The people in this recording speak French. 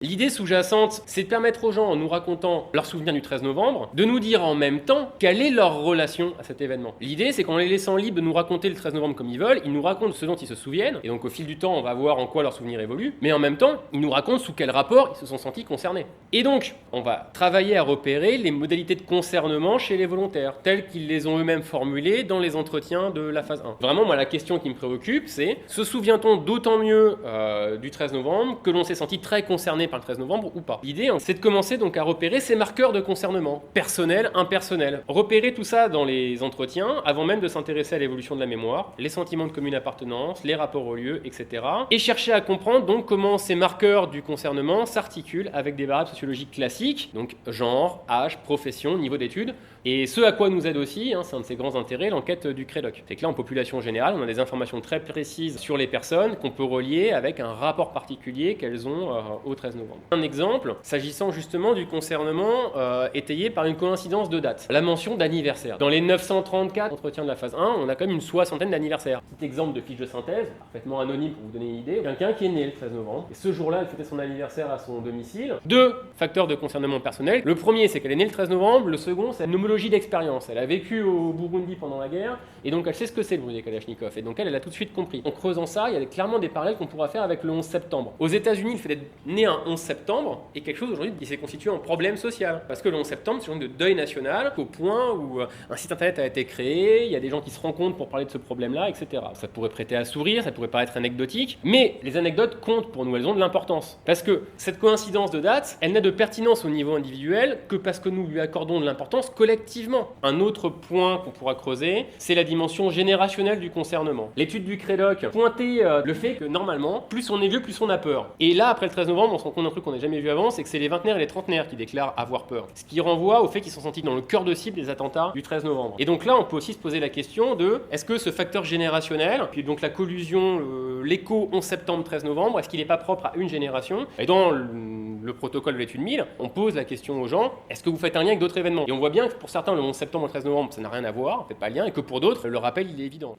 L'idée sous-jacente, c'est de permettre aux gens, en nous racontant leurs souvenirs du 13 novembre, de nous dire en même temps quelle est leur relation à cet événement. L'idée, c'est qu'en les laissant libres de nous raconter le 13 novembre comme ils veulent, ils nous racontent ce dont ils se souviennent, et donc au fil du temps, on va voir en quoi leurs souvenirs évoluent, mais en même temps, ils nous racontent sous quel rapport ils se sont sentis concernés. Et donc, on va travailler à repérer les modalités de concernement chez les volontaires, telles qu'ils les ont eux-mêmes formulées dans les entretiens de la phase 1. Vraiment, moi, la question qui me préoccupe, c'est se souvient-on d'autant mieux du 13 novembre que l'on s'est senti très concerné par le 13 novembre ou pas. L'idée, c'est de commencer donc à repérer ces marqueurs de concernement, personnel, impersonnel. Repérer tout ça dans les entretiens avant même de s'intéresser à l'évolution de la mémoire, les sentiments de commune appartenance, les rapports au lieu, etc. Et chercher à comprendre donc comment ces marqueurs du concernement s'articulent avec des variables sociologiques classiques, donc genre, âge, profession, niveau d'études, et ce à quoi nous aide aussi, c'est un de ses grands intérêts, l'enquête du CREDOC. C'est que là, en population générale, on a des informations très précises sur les personnes qu'on peut relier avec un rapport particulier qu'elles ont au 13 novembre. Un exemple, s'agissant justement du concernement étayé par une coïncidence de date, la mention d'anniversaire. Dans les 934 entretiens de la phase 1, on a quand même une soixantaine d'anniversaires. Petit exemple de fiche de synthèse, parfaitement anonyme pour vous donner une idée, quelqu'un qui est né le 13 novembre, et ce jour-là, elle fêtait son anniversaire à son domicile. Deux facteurs de concernement personnel. Le premier, c'est qu'elle est née le 13 novembre, le second, c'est une homologie d'expérience. Elle a vécu au Burundi pendant la guerre, et donc elle sait ce que c'est le bruit des Kalachnikov, et donc elle a tout de suite compris. En creusant ça, il y a clairement des parallèles qu'on pourra faire avec le 11 septembre. Aux États-Unis, le fait d'être né un 11 septembre est quelque chose aujourd'hui qui s'est constitué en problème social. Parce que le 11 septembre, c'est une de deuil national, au point où un site internet a été créé, il y a des gens qui se rencontrent pour parler de ce problème-là, etc. Ça pourrait prêter à sourire, ça pourrait paraître anecdotique, mais les anecdotes comptent pour nous, elles ont de l'importance. Parce que cette coïncidence de date, elle n'a de pertinence au niveau individuel que parce que nous lui accordons de l'importance collectivement. Un autre point qu'on pourra creuser, c'est la dimension générationnelle du concernement. L'étude du CREDOC pointait le fait que normalement, plus on est vieux, plus on a peur. Et là, après le 13 novembre, on se rend compte d'un truc qu'on n'a jamais vu avant, c'est que c'est les vingtenaires et les trentenaires qui déclarent avoir peur. Ce qui renvoie au fait qu'ils sont sentis dans le cœur de cible des attentats du 13 novembre. Et donc là, on peut aussi se poser la question de est-ce que ce facteur générationnel, puis donc la collusion, l'écho 11 septembre 13 novembre, est-ce qu'il n'est pas propre à une génération? Et dans le protocole de l'étude 1000, on pose la question aux gens, est-ce que vous faites un lien avec d'autres événements? Et on voit bien que pour certains, le 11 septembre et le 13 novembre, ça n'a rien à voir, on ne fait pas le lien, et que pour d'autres, le rappel, il est évident.